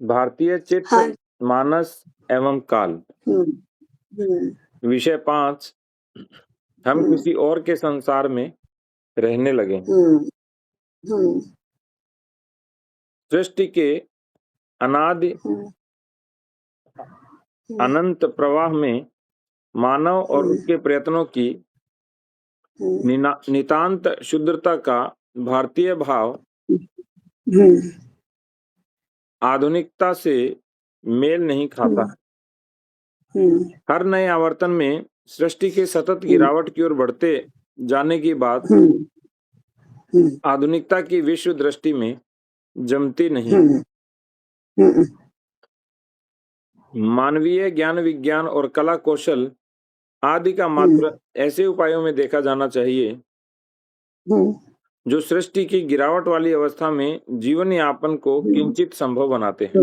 भारतीय चित्त, हाँ। मानस एवं काल। विषय 5, हम किसी और के संसार में रहने लगे हैं। सृष्टि के अनादि अनंत प्रवाह में मानव और उसके प्रयत्नों की नितांत शुद्धता का भारतीय भाव आधुनिकता से मेल नहीं खाता। हर नए आवर्तन में सृष्टि के सतत गिरावट की ओर बढ़ते जाने की बात आधुनिकता की विश्व दृष्टि में जमती नहीं। मानवीय ज्ञान विज्ञान और कला कौशल आदि का मात्र ऐसे उपायों में देखा जाना चाहिए जो सृष्टि की गिरावट वाली अवस्था में जीवन यापन को किंचित संभव बनाते हैं।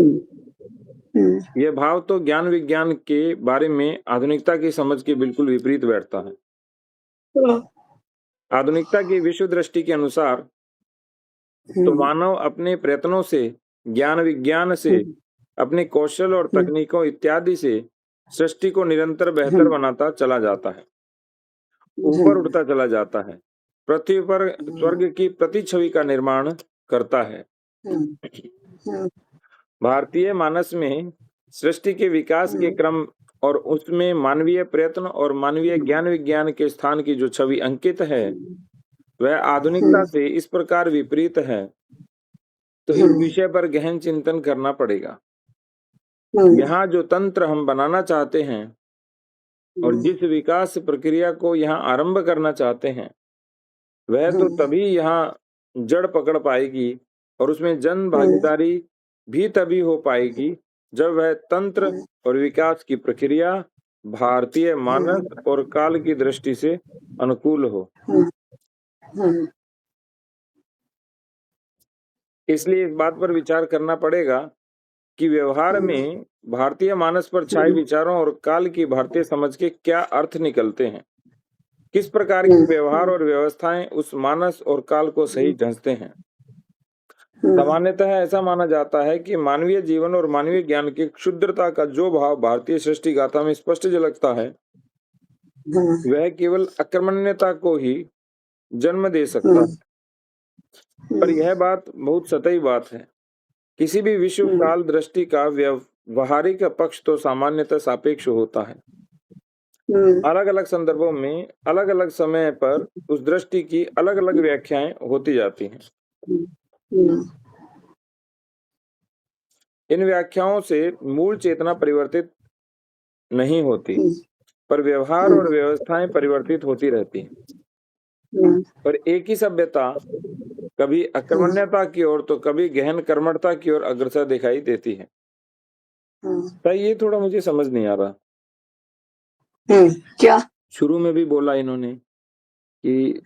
यह भाव तो ज्ञान विज्ञान के बारे में आधुनिकता की समझ के बिल्कुल विपरीत बैठता है। आधुनिकता की विश्व दृष्टि के अनुसार तो मानव अपने प्रयत्नों से, ज्ञान विज्ञान से, अपने कौशल और तकनीकों इत्यादि से सृष्टि को निरंतर बेहतर बनाता चला जाता है, ऊपर उठता चला जाता है, पृथ्वी पर स्वर्ग की प्रतिछवि का निर्माण करता है। भारतीय मानस में सृष्टि के विकास के क्रम और उसमें मानवीय प्रयत्न और मानवीय ज्ञान विज्ञान के स्थान की जो छवि अंकित है वह आधुनिकता से इस प्रकार विपरीत है, तो इस विषय पर गहन चिंतन करना पड़ेगा। यहाँ जो तंत्र हम बनाना चाहते हैं और जिस विकास प्रक्रिया को यहाँ आरंभ करना चाहते हैं वह तो तभी यहाँ जड़ पकड़ पाएगी और उसमें जन भागीदारी भी तभी हो पाएगी जब वह तंत्र और विकास की प्रक्रिया भारतीय मानस और काल की दृष्टि से अनुकूल हो। इसलिए इस बात पर विचार करना पड़ेगा कि व्यवहार में भारतीय मानस पर छाए विचारों और काल की भारतीय समझ के क्या अर्थ निकलते हैं, किस प्रकार के व्यवहार और व्यवस्थाएं उस मानस और काल को सही ढंसते हैं। सामान्यतः ऐसा माना जाता है कि मानवीय जीवन और मानवीय ज्ञान की क्षुद्रता का जो भाव भारतीय सृष्टि गाथा में स्पष्ट झलकता है वह केवल अकर्मण्यता को ही जन्म दे सकता है। पर यह बात बहुत सतही बात है। किसी भी विश्व काल दृष्टि का व्यवहारिक पक्ष तो सामान्यतः सापेक्ष होता है। अलग अलग संदर्भों में अलग अलग समय पर उस दृष्टि की अलग अलग व्याख्याएं होती जाती हैं। इन व्याख्याओं से मूल चेतना परिवर्तित नहीं होती, पर व्यवहार और व्यवस्थाएं परिवर्तित होती रहती हैं। और एक ही सभ्यता कभी अकर्मण्यता की ओर तो कभी गहन कर्मठता की ओर अग्रसर दिखाई देती है। तो ये थोड़ा मुझे समझ नहीं आ रहा। क्या शुरू में भी बोला इन्होंने कि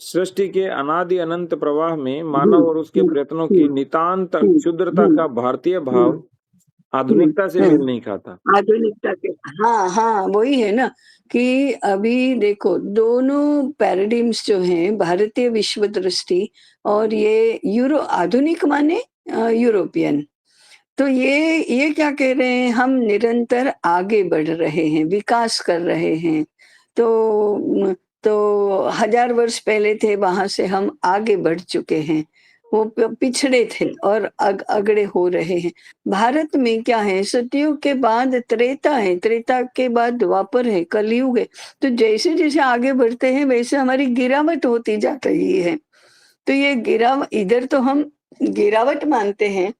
सृष्टि के अनादि अनंत प्रवाह में मानव और उसके प्रयत्नों की नितांत क्षुद्रता का भारतीय भाव आधुनिकता से मेल नहीं खाता। आधुनिकता के हाँ वही है ना कि अभी देखो दोनों पैराडिम्स जो हैं, भारतीय विश्व दृष्टि और ये आधुनिक माने यूरोपियन, तो ये क्या कह रहे हैं, हम निरंतर आगे बढ़ रहे हैं, विकास कर रहे हैं। तो 1000 वर्ष पहले थे, वहां से हम आगे बढ़ चुके हैं, वो पिछड़े थे और अगड़े हो रहे हैं। भारत में क्या है, सतयुग के बाद त्रेता है, त्रेता के बाद द्वापर है, कलयुग है। तो जैसे जैसे आगे बढ़ते हैं वैसे हमारी गिरावट होती जा रही है। तो ये इधर तो हम गिरावट मानते हैं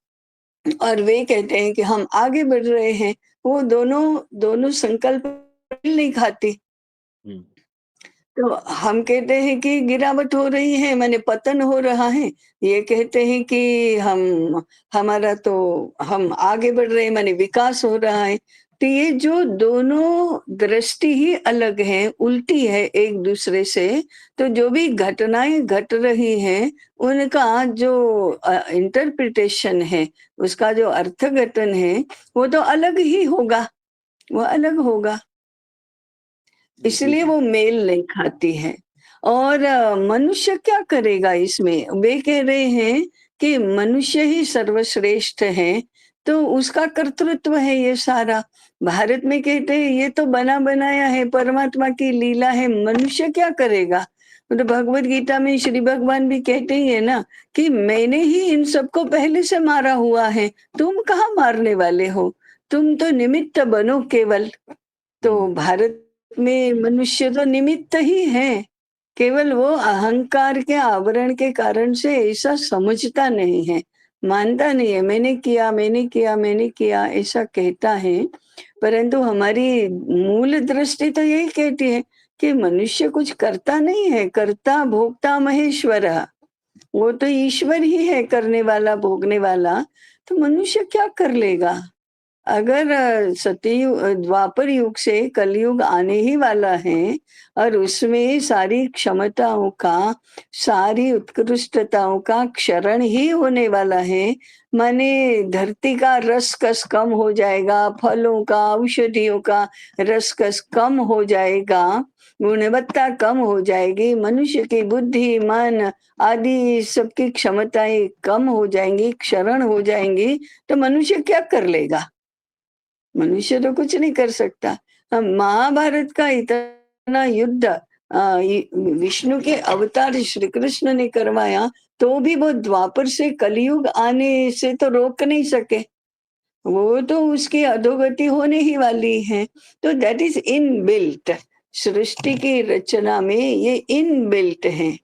और वे कहते हैं कि हम आगे बढ़ रहे हैं। वो दोनों संकल्प नहीं खाती। तो हम कहते हैं कि गिरावट हो रही है, माने पतन हो रहा है। ये कहते हैं कि हम आगे बढ़ रहे हैं, माने विकास हो रहा है। तो ये जो दोनों दृष्टि ही अलग है, उल्टी है एक दूसरे से, तो जो भी घटनाएं घट रही हैं उनका जो इंटरप्रिटेशन है, उसका जो अर्थघटन है, वो तो अलग ही होगा, वो अलग होगा। इसलिए वो मेल नहीं खाती है। और मनुष्य क्या करेगा इसमें? वे कह रहे हैं कि मनुष्य ही सर्वश्रेष्ठ है, तो उसका कर्तृत्व है ये सारा। भारत में कहते हैं ये तो बना बनाया है, परमात्मा की लीला है, मनुष्य क्या करेगा? तो भगवत गीता में श्री भगवान भी कहते ही है ना कि मैंने ही इन सबको पहले से मारा हुआ है, तुम कहाँ मारने वाले हो? तुम तो निमित्त बनो केवल। तो हम्म, भारत में मनुष्य तो निमित्त ही है, केवल वो अहंकार के आवरण के कारण से ऐसा समझता नहीं है, मानता नहीं है, मैंने किया, मैंने किया, मैंने किया, ऐसा कहता है। परंतु हमारी मूल दृष्टि तो यही कहती है कि मनुष्य कुछ करता नहीं है, कर्ता भोक्ता महेश्वरः। वो तो ईश्वर ही है करने वाला, भोगने वाला, तो मनुष्य क्या कर लेगा? अगर द्वापर युग से कलयुग आने ही वाला है और उसमें सारी क्षमताओं का, सारी उत्कृष्टताओं का क्षरण ही होने वाला है, माने धरती का रस-कस कम हो जाएगा, फलों का, औषधियों का रस-कस कम हो जाएगा, गुणवत्ता कम हो जाएगी, मनुष्य की बुद्धि, मन आदि सबकी क्षमताएँ कम हो जाएँगी, क्षरण हो जाएँगी, तो मनुष्य क्या कर लेगा? मनुष्य तो कुछ नहीं कर सकता। महाभारत का इतना युद्ध विष्णु के अवतार श्री कृष्ण ने करवाया, तो भी वो द्वापर से कलयुग आने से तो रोक नहीं सके। वो तो उसकी अधोगति होने ही वाली है। तो दैट इज़ इनबिल्ट, सृष्टि की रचना में ये इनबिल्ट है।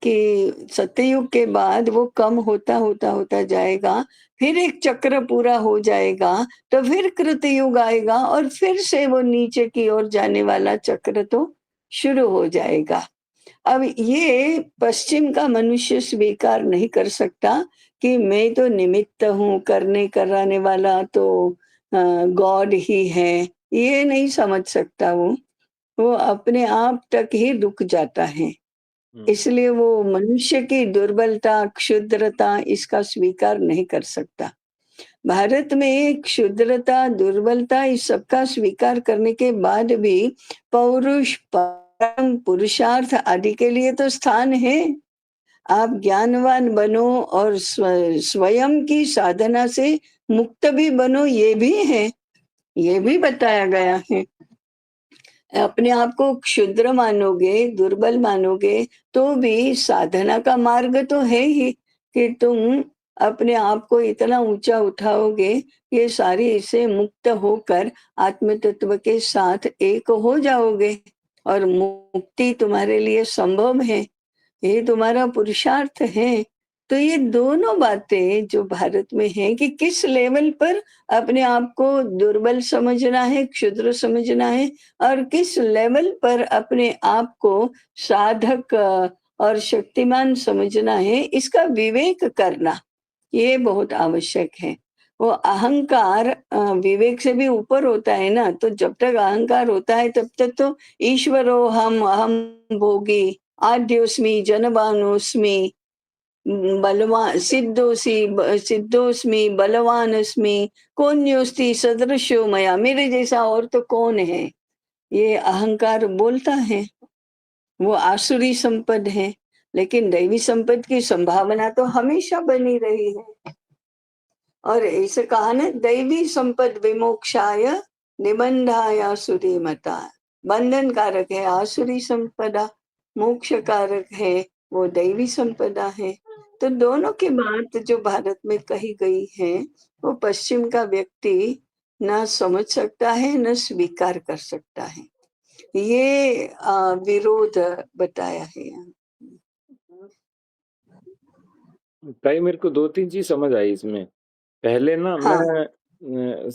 कि सत्ययुग के बाद वो कम होता जाएगा, फिर एक चक्र पूरा हो जाएगा, तो फिर कृतयुग आएगा और फिर से वो नीचे की ओर जाने वाला चक्र तो शुरू हो जाएगा। अब ये पश्चिम का मनुष्य स्वीकार नहीं कर सकता कि मैं तो निमित्त हूँ, करने कराने वाला तो गॉड ही है, ये नहीं समझ सकता वो। वो अपने आप तक ही रुक जाता है। हम्म। इसलिए वो मनुष्य की दुर्बलता, क्षुद्रता इसका स्वीकार नहीं कर सकता। भारत में क्षुद्रता, दुर्बलता इस सबका स्वीकार करने के बाद भी पौरुष, परम पुरुषार्थ आदि के लिए तो स्थान है। आप ज्ञानवान बनो और स्वयं की साधना से मुक्त भी बनो, ये भी है, ये भी बताया गया है। अपने आप को क्षुद्र मानोगे, दुर्बल मानोगे, तो भी साधना का मार्ग तो है ही कि तुम अपने आप को इतना ऊँचा उठाओगे, ये सारी इससे मुक्त होकर आत्म तत्व के साथ एक हो जाओगे और मुक्ति तुम्हारे लिए संभव है। ये तुम्हारा पुरुषार्थ है। तो ये दोनों बातें जो भारत में हैं कि किस लेवल पर अपने आप को दुर्बल समझना है, क्षुद्र समझना है और किस लेवल पर अपने आप को साधक और शक्तिमान समझना है, इसका विवेक करना, ये बहुत आवश्यक है। वो अहंकार विवेक से भी ऊपर होता है ना, तो जब तक अहंकार होता है तब तक तो ईश्वरो हम, अहम भोगी, आद्योऽस्मि, जनवानोऽस्मि, सिद्धोऽस्मि, बलवान अस्मि, कोऽन्योऽस्ति सदृशो मया, मेरे जैसा और तो कौन है? ये अहंकार बोलता है, वो आसुरी संपद है, लेकिन दैवी संपद की संभावना तो हमेशा बनी रही है। और ऐसे कहा ना, दैवी संपद विमोक्षाय निबंधाय आसुरी मता। बंधन कारक है आसुरी संपदा, मोक्ष कारक है वो दैवी संपदा है। तो दोनों की बात जो भारत में कही गई है, वो पश्चिम का व्यक्ति ना समझ सकता है, न स्वीकार कर सकता है। ये विरोध बताया है यहाँ। ताई मेरे को 2-3 चीज़ समझ आई इसमें। पहले ना हाँ, मैं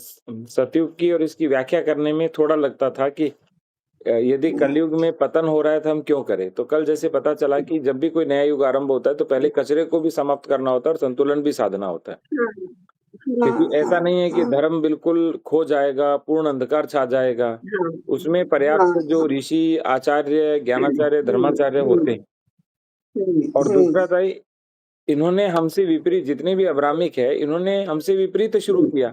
सतयुग की और इसकी व्याख्या करने में थोड़ा लगता था कि यदि कलयुग में पतन हो रहा है तो हम क्यों करें? तो कल जैसे पता चला कि जब भी कोई नया युग आरंभ होता है तो पहले कचरे को भी समाप्त करना होता है और संतुलन भी साधना होता है। क्योंकि हाँ, ऐसा हाँ, नहीं है कि हाँ, धर्म बिल्कुल खो जाएगा, पूर्ण अंधकार छा जाएगा। हाँ, उसमें हाँ, पर्याप्त जो हाँ। ऋषि, आचार्य, ज्ञानाचार्य, हुँ, धर्माचार्य हुँ, होते हैं। हुँ, और दूसरा हुँ, ताई इन्होंने हमसे विपरीत जितने भी अब्राह्मिक है, इन्होंने हमसे विपरीत शुरू हुँ। किया।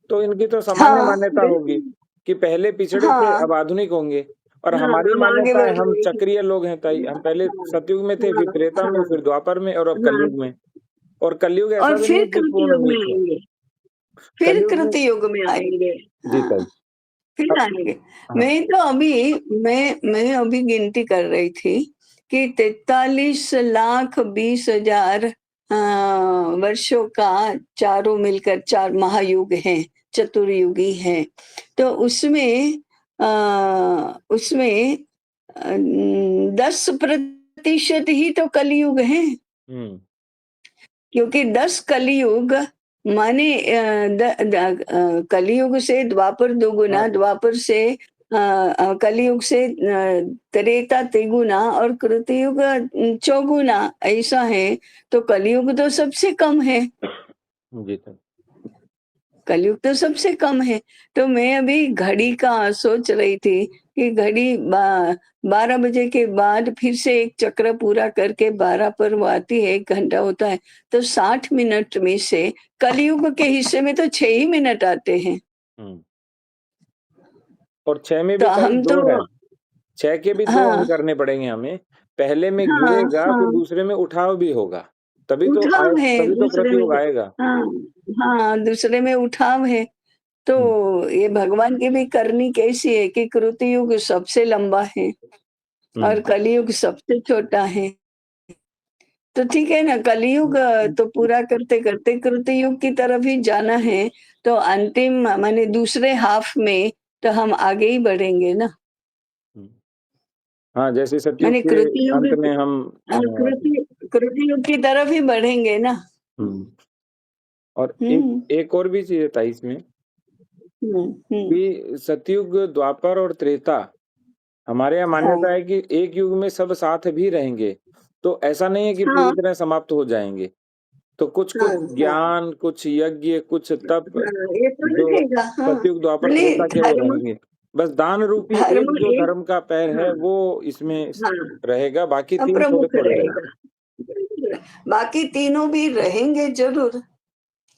तो इनकी तो सामान्य हाँ, मान्यता होगी बिल्कुल। कि पहले पिछड़े थे, हाँ, अब आधुनिक होंगे और हाँ, हमारी हम आगे मान्यता है बढ़ हम रहे हैं। चक्रीय लोग हैं ताई। हम पहले हाँ, सतयुग में थे, फिर त्रेता हाँ, में, हाँ, फिर द्वापर में और अब हाँ, कलयुग में। और कलयुग ऐसा और भी नहीं फिर है कि कृतयुग पूर्ण में नीच है। आएँगे। फिर कलयुग में। कृति युग में आएंगे। जी हाँ, ताई। फिर अब आएंगे। हाँ। मैं अभी गिनती कर रही थी कि 43,20,000 वर्षों का चारों मिलकर 4 महायुग हैं, चतुर्युगी हैं। तो उसमें 10% ही तो कलयुग है। हम्म। क्योंकि 10 कलयुग माने कलयुग से द्वापर हाँ। दुगुना, द्वापर से कलयुग से त्रेता तिगुना और कृतयुग चौगुना, ऐसा है। तो कलयुग तो सबसे कम है। जी ताई। कलयुग तो सबसे कम है। तो मैं अभी घड़ी का सोच रही थी कि घड़ी 12 बजे के बाद फिर से एक चक्र पूरा करके 12 पर वो आती है, 1 घंटा होता है। तो 60 मिनट में से कलयुग के हिस्से में तो 6 ही मिनट आते हैं। हम्म। और 6 में तो भी ताई हम तो 2 है। 6 के भी 2 अंक हाँ, करने पड़ेंगे हमें। पहले में हाँ, गिरेगा, फिर हाँ, दूसरे में उठाव भी होगा। उठाव है तभी तो दूसरे में। कृतयुग आएगा। हाँ, हाँ, दूसरे में उठाव है। हुँ, तो ये भगवान की भी करनी कैसी है कि कृतयुग सबसे लंबा है और हुँ। कलयुग सबसे छोटा है। तो ठीक है ना, कलयुग तो पूरा करते-करते कृतयुग की तरफ ही जाना है, तो अंतिम माने दूसरे हाफ में तो हम आगे ही बढ़ेंगे ना। हुँ। हाँ, जैसे सतयुग माने के कृतयुग अंत में हम कृतयुग की तरफ ही बढ़ेंगे ना। हुँ। और एक हुँ, एक और भी चीज़ है ताई इसमें हुँ, हुँ। कि सतयुग, द्वापर और त्रेता हमारे यहाँ हाँ, मान्यता है कि एक युग में सब साथ भी रहेंगे। तो ऐसा नहीं है कि हाँ, पूरी तरह समाप्त हो जाएँगे। तो हाँ, कुछ-कुछ हाँ, ज्ञान, कुछ यज्ञ, कुछ तप हाँ, ये तो जो रहेगा, हाँ। सतयुग, द्वापर, माने त्रेता के वो धर्म रहेंगे। बस दान रूपी धर्म एक जो एक धर्म का पैर है हाँ, वो इसमें हाँ, रहेगा, बाकी 3 प्रमुख थोड़े-थोड़े रहेगा। रहेंगे। बाकी तीनों भी रहेंगे ज़रूर,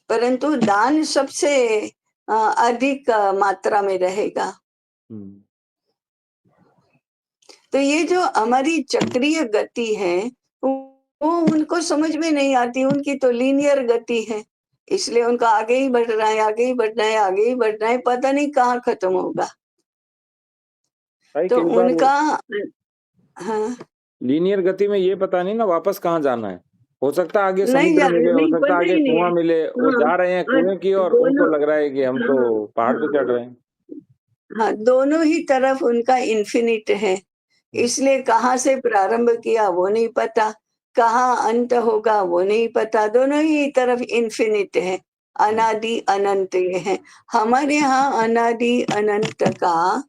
परंतु दान सबसे अधिक मात्रा में रहेगा। हुँ। तो ये जो हमारी चक्रीय गति है, वो उनको समझ में नहीं आती, उनकी तो लीनियर गति है। इसलिए उनका आगे ही बढ़ रहा है, आगे ही बढ़ना है, आगे ही बढ़ना है, पता नहीं कहाँ खत्म होगा। भाई तो कई बार उनका हाँ, लीनियर गति में ये पता नहीं ना वापस कहाँ जाना है। हो सकता है आगे नहीं समुद्र जाने मिले, हो नहीं सकता है पता आगे ही नहीं है। कुआँ मिले, वो हाँ, जा रहे हैं कुएँ की ओर, उनको दोनों लग रहा है कि हम तो हाँ, पहाड़ पे चढ़ हाँ। रहे हैं। हाँ, दोनों ही तरफ उनका इन्फिनिट है। हुँ, इसलिए कहाँ से प्रारंभ किया वो नहीं पता, कहाँ अंत होगा वो नहीं पता, दोनों ही तरफ इन्फिनिट है, हुँ, अनादि अनंत ये है। हमारे यहाँ अनादि अनंत का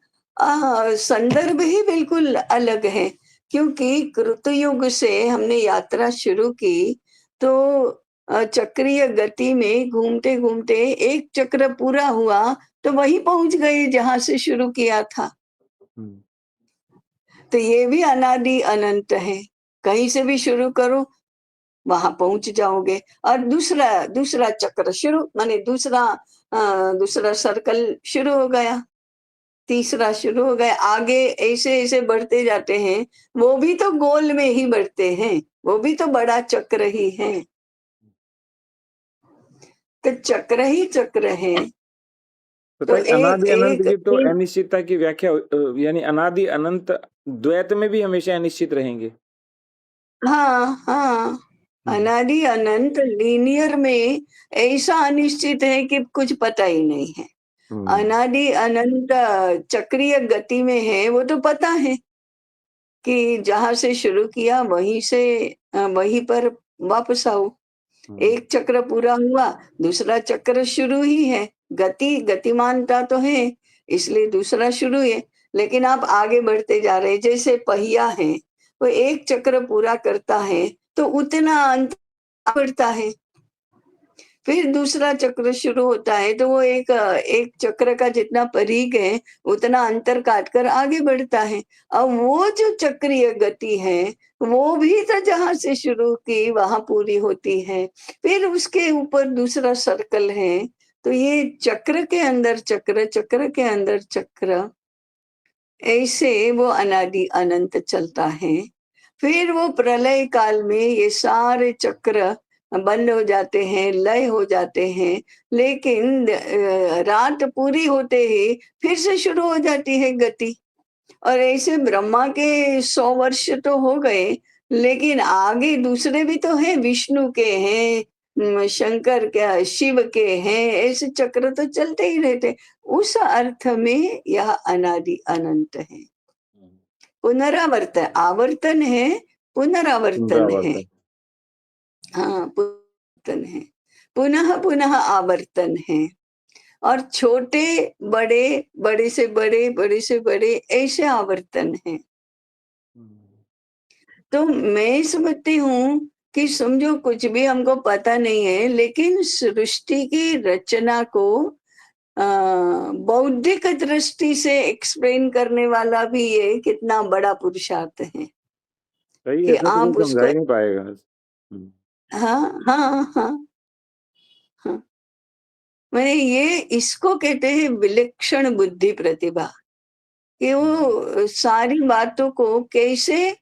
संदर्भ ही बिल्कुल अलग है, क्योंकि कृतयुग से हमने यात्रा शुरू की, तो चक्रीय गति में घूमते-घूमते एक चक्र पूरा हुआ तो वहीं पहुँच गए जहाँ से शुरू किया था। हुँ। तो ये भी अनादि अनंत है। कहीं से भी शुरू करो, वहाँ पहुँच जाओगे और दूसरा दूसरा चक्र शुरू माने दूसरा सर्कल शुरू हो गया, तीसरा शुरू हो गया, आगे ऐसे-ऐसे बढ़ते जाते हैं। वो भी तो गोल में ही बढ़ते हैं, वो भी तो बड़ा चक्र ही है। तो चक्र ही चक्र है। तो तो ताई अनादि अनंत एक की तो एक अनिश्चितता की व्याख्या यानी अनादि अनंत द्वैत में भी हमेशा अनिश्चित रहेंगे। हाँ, हाँ। हुँ, अनादि अनंत लीनियर में ऐसा अनिश्चित है कि कुछ पता ही नहीं है। हुँ, अनादि अनंत चक्रीय गति में है, वो तो पता है कि जहाँ से शुरू किया वहीं से वहीं पर वापस आओ। हुँ, एक चक्र पूरा हुआ, दूसरा चक्र शुरू ही है। गतिमानता तो है, इसलिए दूसरा शुरू है। लेकिन आप आगे बढ़ते जा रहे हैं, जैसे पहिया है, वो एक चक्र पूरा करता है, तो उतना अंत बढ़ता है। फिर दूसरा चक्र शुरू होता है, तो वो एक चक्र का जितना परिघ है, उतना अंतर काट कर आगे बढ़ता है। अब वो जो चक्रीय गति है, वो भी तो जहाँ से शुरू की, वहाँ पूरी होती है। फिर उसके ऊपर दूसरा सर्कल है, तो ये चक्र के अंदर चक्र, चक्र के अंदर चक्र, ऐसे वो अनादि अनंत चलता है। फिर वो प्रलय काल में ये सारे चक्र बंद हो जाते हैं, लय हो जाते हैं, लेकिन रात पूरी होते ही फिर से शुरू हो जाती है गति। और ऐसे ब्रह्मा के 100 वर्ष तो हो गए, लेकिन आगे दूसरे भी तो हैं, विष्णु के हैं, शंकर के, शिव के हैं, ऐसे चक्र तो चलते ही रहते। उस अर्थ में यह अनादि अनंत है। पुनरावर्तन, आवर्तन है, पुनरावर्तन है। पुनरावर्तन। हाँ, पुनरावर्तन है, पुनः पुनः आवर्तन है। और छोटे बड़े, बड़े से बड़े, बड़े से बड़े, ऐसे आवर्तन है। तो मैं समझती हूँ कि समझो कुछ भी हमको पता नहीं है, लेकिन सृष्टि की रचना को बौद्धिक दृष्टि से एक्सप्लेन करने वाला भी ये कितना बड़ा पुरुषार्थ है सही, कि ऐसा तो कोई आप समझा उसको। ही नहीं पाएगा। हाँ हाँ हाँ हाँ, मैंने ये इसको कहते हैं विलक्षण बुद्धि प्रतिभा, कि वो सारी बातों को कैसे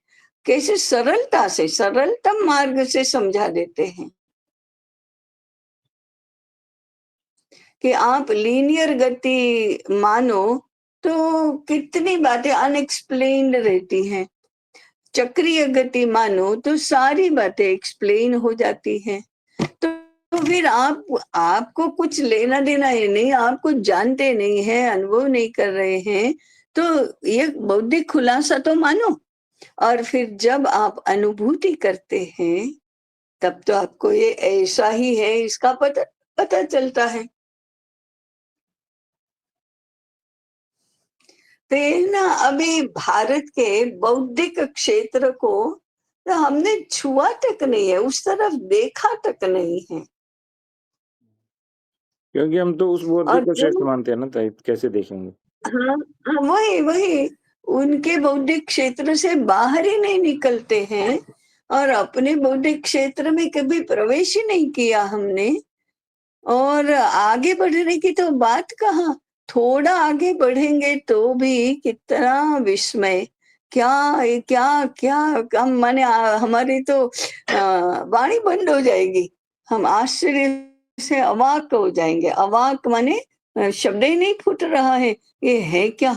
कैसे सरलता से, सरलतम मार्ग से समझा देते हैं कि आप लीनियर गति मानो तो कितनी बातें अनएक्सप्लेन्ड रहती हैं, चक्रीय गति मानो तो सारी बातें एक्सप्लेन हो जाती हैं। तो फिर आपको कुछ लेना देना है नहीं, आप कुछ जानते नहीं है, अनुभव नहीं कर रहे हैं, तो ये बौद्धिक खुलासा तो मानो। और फिर जब आप अनुभूति करते हैं, तब तो आपको ये ऐसा ही है इसका पता पता चलता है। तो ये ना, अभी भारत के बौद्धिक क्षेत्र को तो हमने छुआ तक नहीं है, उस तरफ देखा तक नहीं है। क्योंकि हम तो उस बौद्धिक और को श्रेष्ठ जब मानते हैं ना, ताई कैसे देखेंगे। हाँ हाँ, वही वही उनके बौद्धिक क्षेत्र से बाहर ही नहीं निकलते हैं, और अपने बौद्धिक क्षेत्र में कभी प्रवेश ही नहीं किया हमने। और आगे बढ़ने की तो बात कहाँ, थोड़ा आगे बढ़ेंगे तो भी कितना विस्मय, क्या क्या क्या हम माने हमारी तो वाणी बंद हो जाएगी, हम आश्चर्य से अवाक हो जाएंगे। अवाक माने शब्द ही नहीं फूट रहा है, ये है क्या।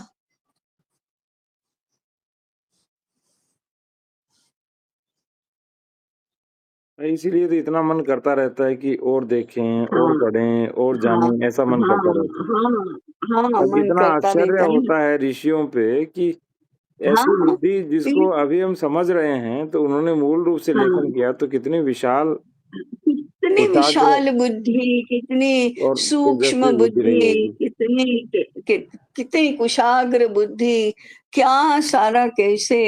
इसीलिए तो इतना मन करता रहता है कि और देखें और हाँ पढ़ें और हाँ जानें, ऐसा मन हाँ करता रहता है। हाँ हाँ, और मन कितना करता आश्चर्य रहता है होता है ऋषियों पे कि ऐसी हाँ बुद्धि जिसको अभी हम समझ रहे हैं, तो उन्होंने मूल रूप से हाँ, लेखन किया, तो कितनी विशाल कितनी कुशाग्र विशाल बुद्धि, कितनी और सूक्ष्म तेजस्वी बुद्धि रही बुद्धि, होगी। कितनी कुशाग्र बुद्धि, क्या सारा कैसे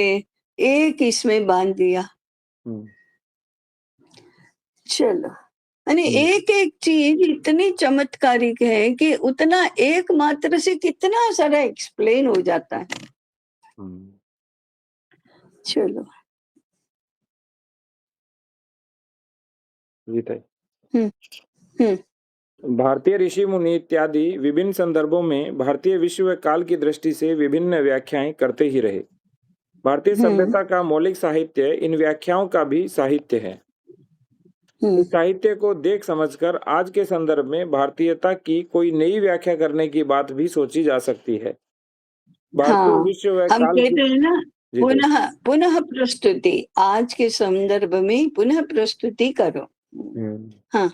एक इसमें बांध दिया। हम्म, चलो, यानी हम्म, एक एक चीज इतनी चमत्कारिक है कि उतना एक मात्र से कितना सारा एक्सप्लेन हो जाता है। हम्म। चलो। जी ताई। हम्म हम्म भारतीय ऋषि मुनि इत्यादि विभिन्न संदर्भों में भारतीय विश्व काल की दृष्टि से विभिन्न व्याख्याएं करते ही रहे। भारतीय हम्म सभ्यता का मौलिक साहित्य इन व्याख्याओं का भी साहित्य है। हम्म इस साहित्य को देख समझकर आज के संदर्भ में भारतीयता की कोई नई व्याख्या करने की बात भी सोची जा सकती है। भारतीय हाँ, विश्व व हम काल की। कहते हैं ना, जी ताई। पुनः पुनः प्रस्तुति, आज के संदर्भ में पुनः प्रस्तुति करो। हम्म। हाँ।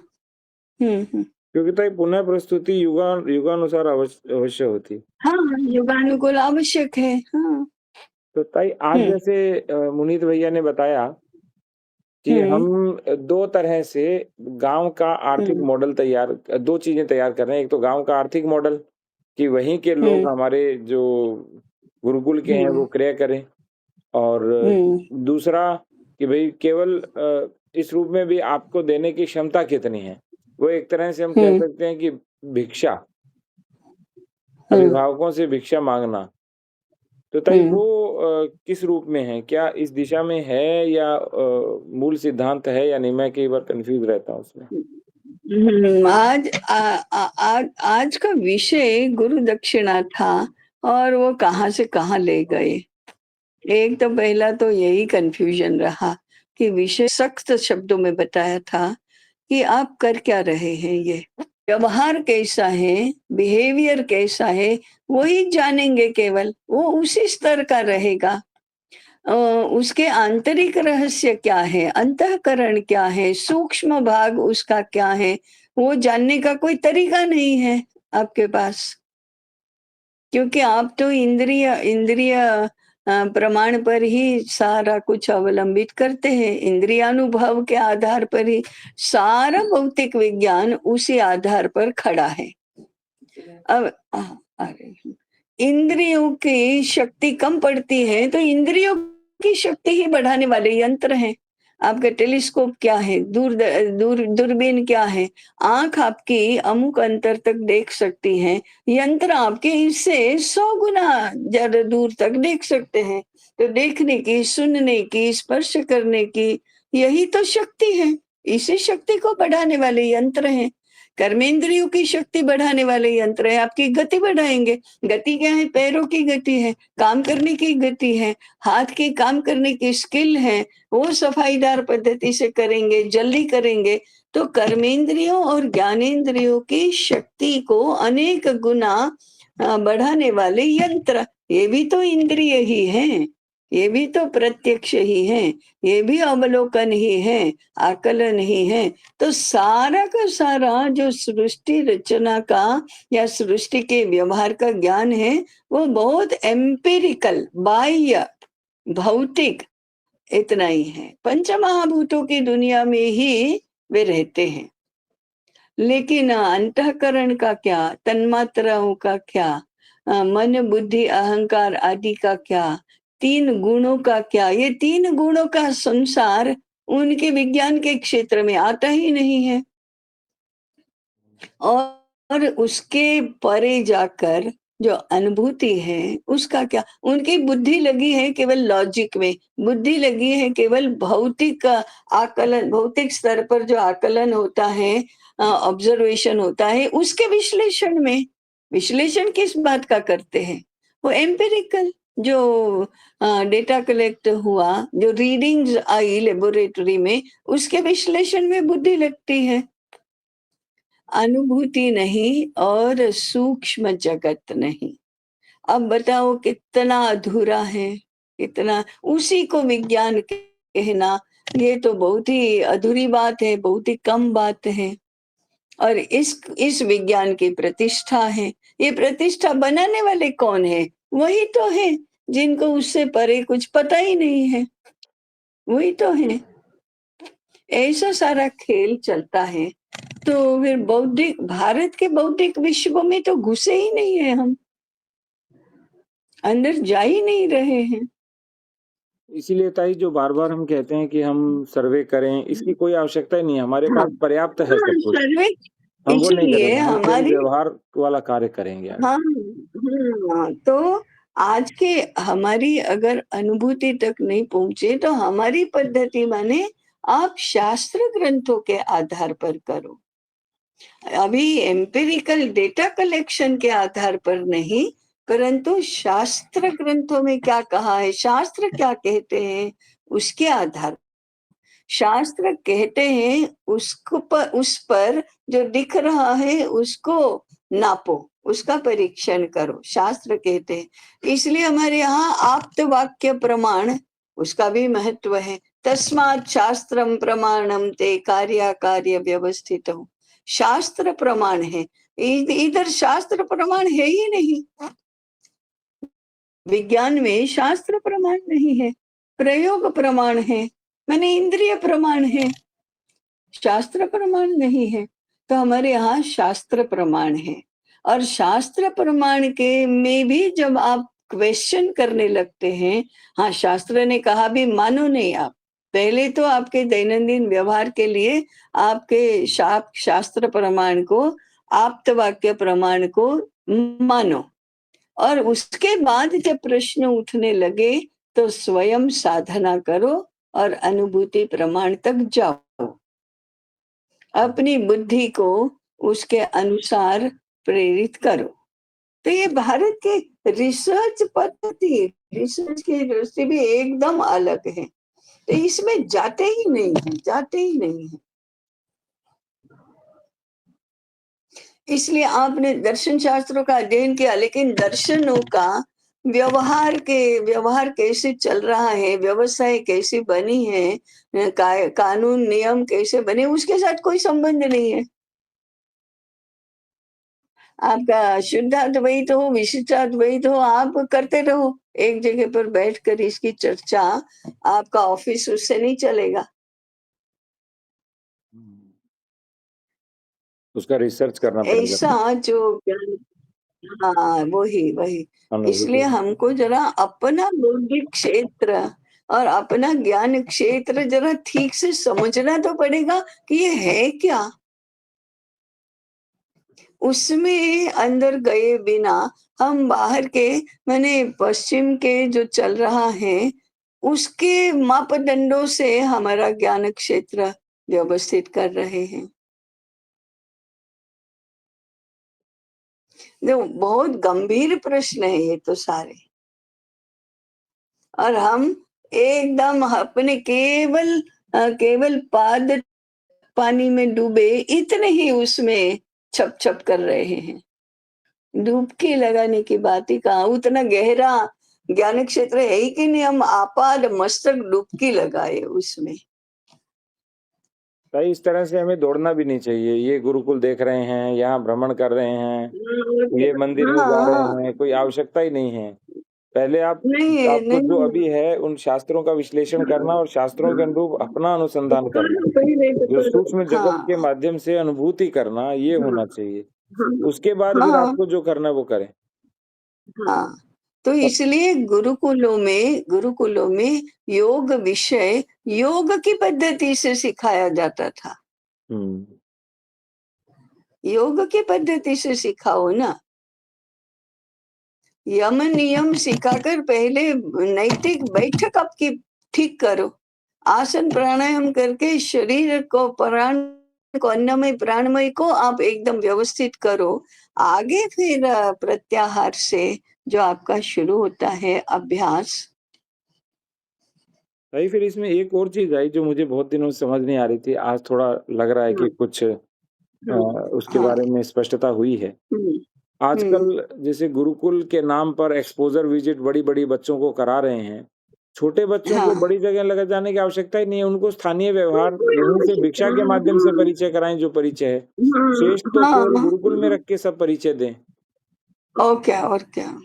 हम्म। क्योंकि ताई पुनः प्रस्तुति युगानुसार अवश्य अवश्य होती है। हाँ, युगानुकूल आवश्यक है। हाँ। तो ताई आज हम्म जैसे मुनीत भैया ने बताया कि हम्म हम दो तरह से गांव का आर्थिक हम्म मॉडल तैयार, दो चीजें तैयार कर रहे हैं। एक तो गांव का आर्थिक मॉडल कि वहीं के लोग हम्म हमारे जो गुरुकुल के हैं वो हम्म क्रय करें, और हम्म दूसरा कि भाई केवल इस रूप में भी आपको देने की क्षमता कितनी है। वो एक तरह से हम कह हम्म सकते हैं कि भिक्षा, हम्म अभिभावकों से भिक्षा मांगना। तो ताई हम्म वो किस रूप में है, क्या इस दिशा में है, या मूल सिद्धांत है या नहीं? मैं कई बार कंफ्यूज रहता हूँ उसमें। आज आज का विषय गुरु दक्षिणा था, और वो कहाँ से कहाँ ले गए। एक तो पहला तो यही कंफ्यूजन रहा कि विषय सख्त शब्दों में बताया था, कि आप कर क्या रहे हैं, ये व्यवहार कैसा है, बिहेवियर कैसा है, वही जानेंगे केवल, वो उसी स्तर का रहेगा। उसके आंतरिक रहस्य क्या है, अंतःकरण क्या है, सूक्ष्म भाग उसका क्या है, वो जानने का कोई तरीका नहीं है आपके पास। क्योंकि आप तो इंद्रिय इंद्रिय प्रमाण पर ही सारा कुछ अवलंबित करते हैं, इंद्रियानुभव के आधार पर ही सारा भौतिक विज्ञान उसी आधार पर खड़ा है। अब अरे, इंद्रियों की शक्ति कम पड़ती है तो इंद्रियों की शक्ति ही बढ़ाने वाले यंत्र हैं। आपका टेलीस्कोप क्या है, दूरबीन क्या है, आंख आपकी अमुक अंतर तक देख सकती है, यंत्र आपके इससे 100 गुना ज्यादा दूर तक देख सकते हैं। तो देखने की, सुनने की, स्पर्श करने की, यही तो शक्ति है। इसी शक्ति को बढ़ाने वाले यंत्र हैं। कर्मेंद्रियों की शक्ति बढ़ाने वाले यंत्र है, आपकी गति बढ़ाएंगे। गति क्या है? पैरों की गति है, काम करने की गति है, हाथ की काम करने की स्किल है, वो सफाईदार पद्धति से करेंगे, जल्दी करेंगे। तो कर्मेंद्रियों और ज्ञानेंद्रियों की शक्ति को अनेक गुना बढ़ाने वाले यंत्र, ये भी तो इंद्रिय ही हैं, ये भी तो प्रत्यक्ष ही हैं, ये भी अवलोकन ही है, आकलन ही है। तो सारा का सारा जो सृष्टि रचना का या सृष्टि के व्यवहार का ज्ञान है, वो बहुत एम्पिरिकल, बाह्य, भौतिक इतना ही है। पंचमहाभूतों की दुनिया में ही वे रहते हैं। लेकिन अंतःकरण का क्या, तन्मात्राओं का क्या, मन बुद्धि अहंकार आदि का क्या, 3 गुणों का क्या, ये 3 गुणों का संसार उनके विज्ञान के क्षेत्र में आता ही नहीं है। और उसके परे जाकर जो अनुभूति है उसका क्या, उनकी बुद्धि लगी है केवल लॉजिक में, बुद्धि लगी है केवल भौतिक आकलन, भौतिक स्तर पर जो आकलन होता है, ऑब्जर्वेशन होता है, उसके विश्लेषण में। विश्लेषण किस बात का करते हैं? वो एम्पिरिकल जो डेटा कलेक्ट हुआ, जो रीडिंग्स आई लेबोरेटरी में, उसके विश्लेषण में बुद्धि लगती है। अनुभूति नहीं और सूक्ष्म जगत नहीं। अब बताओ कितना अधूरा है, कितना, उसी को विज्ञान कहना, ये तो बहुत ही अधूरी बात है, बहुत ही कम बात है। और इस विज्ञान की प्रतिष्ठा है। ये प्रतिष्ठा बनाने वाले कौन है? वही तो है जिनको उससे परे कुछ पता ही नहीं है, वही तो है। ऐसा सारा खेल चलता है। तो फिर बौद्धिक, भारत के बौद्धिक विश्व में तो घुसे ही नहीं है हम, अंदर जा ही नहीं रहे हैं। इसीलिए ताई जो बार-बार हम कहते हैं कि हम सर्वे करें, इसकी कोई आवश्यकता ही नहीं है, हमारे हाँ, पास पर्याप्त है सब कुछ। सर्वे हम वो नहीं इसलिए करेंगे, हम केवल हमारी, व्यवहार वाला कार्य करेंगे आगे। हाँ, तो आज के हमारी अगर अनुभूति तक नहीं पहुंचे तो हमारी पद्धति माने आप शास्त्र ग्रंथों के आधार पर करो। अभी एम्पिरिकल डेटा कलेक्शन के आधार पर नहीं, परंतु शास्त्र ग्रंथों में क्या कहा है, शास्त्र क्या कहते हैं, उसके आधार। शास्त्र कहते हैं उस पर जो दिख रहा है उसको नापो, उसका परीक्षण करो, शास्त्र कहते हैं। इसलिए हमारे यहाँ आप्त वाक्य प्रमाण, उसका भी महत्व है। तस्मात् शास्त्रम प्रमाणम ते कार्याकार्य व्यवस्थित हो, शास्त्र प्रमाण है। इधर शास्त्र प्रमाण है ही नहीं, विज्ञान में शास्त्र प्रमाण नहीं है, प्रयोग प्रमाण है, माने इंद्रिय प्रमाण है, शास्त्र प्रमाण नहीं है। तो हमारे यहाँ शास्त्र प्रमाण है। और शास्त्र प्रमाण के में भी जब आप क्वेश्चन करने लगते हैं, हाँ शास्त्र ने कहा भी मानो नहीं आप, पहले तो आपके दैनंदिन व्यवहार के लिए आपके शास्त्र प्रमाण को, आप्त वाक्य प्रमाण को मानो। और उसके बाद जब प्रश्न उठने लगे तो स्वयं साधना करो और अनुभूति प्रमाण तक जाओ, अपनी बुद्धि को उसके अनुसार प्रेरित करो। तो ये भारत के रिसर्च पद्धति, रिसर्च की दृष्टि भी एकदम अलग है। तो इसमें जाते ही नहीं है, जाते ही नहीं है। इसलिए आपने दर्शन शास्त्रों का अध्ययन किया, लेकिन दर्शनों का व्यवहार कैसे चल रहा है, व्यवस्थाएं कैसी बनी है, कानून नियम कैसे बने, उसके साथ कोई संबंध नहीं है। आपका शुद्धाद्वैत हो, विशिष्टाद्वैत हो, आप करते रहो एक जगह पर बैठकर इसकी चर्चा। आपका ऑफिस उससे नहीं चलेगा। उसका रिसर्च करना पड़ेगा। ऐसा जो ज्ञान, हाँ वही वही। इसलिए अनुभूति। हमको जरा अपना बौद्धिक क्षेत्र और अपना ज्ञान क्षेत्र जरा ठीक से समझना तो पड़ेगा कि ये है क्या। उसमें अंदर गए बिना हम बाहर के, माने पश्चिम के जो चल रहा है उसके मापदंडों से हमारा ज्ञान क्षेत्र व्यवस्थित कर रहे हैं। देखो, बहुत गंभीर प्रश्न है ये तो सारे, और हम एकदम अपने केवल पाद पानी में डूबे इतने ही उसमें छप छप कर रहे हैं। डुबकी लगाने की बात ही कहाँ, उतना गहरा ज्ञान क्षेत्र है ही कि नहीं, हम आपाद मस्तक डुबकी लगाए उसमें। भाई इस तरह से हमें दौड़ना भी नहीं चाहिए। ये गुरुकुल देख रहे हैं, यहाँ भ्रमण कर रहे हैं, ये मंदिर में जा हाँ, रहे हैं, कोई आवश्यकता ही नहीं है। पहले नहीं है, आपको जो नहीं। अभी है उन शास्त्रों का विश्लेषण करना और शास्त्रों के अनुरूप अपना अनुसंधान करना, जो सूक्ष्म जगत के हाँ, माध्यम से अनुभूति करना, ये होना चाहिए। हाँ, उसके बाद फिर हाँ, आपको जो करना है वो करें। हाँ। तो इसलिए गुरुकुलों में योग विषय योग की पद्धति से सिखाया जाता था। हम्म। योग की पद्धति से सिखाओ ना। यम नियम सिखाकर पहले नैतिक बैठक आपकी ठीक करो। आसन प्राणायाम करके शरीर को, प्राण को, अन्नमय प्राणमय को आप एकदम व्यवस्थित करो। आगे फिर प्रत्याहार से जो आपका शुरू होता है अभ्यास। भाई फिर इसमें एक और चीज आई जो मुझे बहुत दिनों से समझ नहीं आ रही थी, आज थोड़ा लग रहा है कि हाँ, कुछ हाँ, उसके हाँ, बारे में स्पष्टता हुई है। हम्म, हम्म, आजकल जैसे गुरुकुल के नाम पर एक्सपोजर विजिट बड़ी-बड़ी बच्चों को करा रहे हैं। छोटे बच्चों को हाँ, बड़ी जगह लगा जाने की आवश्यकता ही नहीं है, उनको स्थानीय व्यवहार यहीं से भिक्षा के माध्यम से परिचय कराएँ जो परिचय है। शेष तो हाँ, केवल हाँ, गुरुकुल में रख के सब परिचय दें। और क्या, और क्या।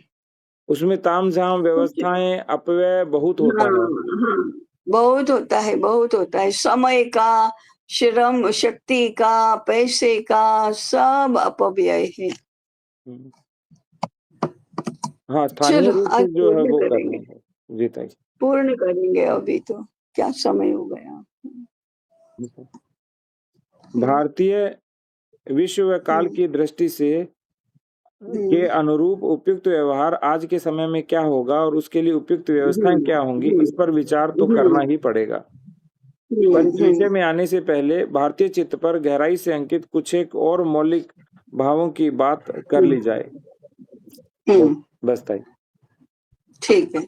उसमें तामझाम कुछ, व्यवस्थाएँ अपव्यय बहुत हाँ, होता है। हाँ, बहुत होता है, बहुत होता है। समय का, श्रम शक्ति का, पैसे का, सब अपव्यय है। हुँ। हाँ, स्थानीय चलो, रूप आज से जो है पूर्ण वो करना करेंगे, है। जी ताई। पूर्ण करेंगे अभी तो। क्या समय हो गया। हम्म, भारतीय विश्व व काल हम्म, की दृष्टि से के हम्म, अनुरूप उपयुक्त व्यवहार आज के समय में क्या होगा और उसके लिए उपयुक्त व्यवस्थाएं हम्म, क्या होंगी, हम्म, इस पर विचार तो करना हम्म, ही पड़ेगा। पर इस हम्म, विषय में आने से पहले भारतीय चित्त पर गहराई से अंकित कुछ एक और मौलिक भावों की बात कर ली हम्म, जाए। बस हम्म, बस ताई। ठीक है।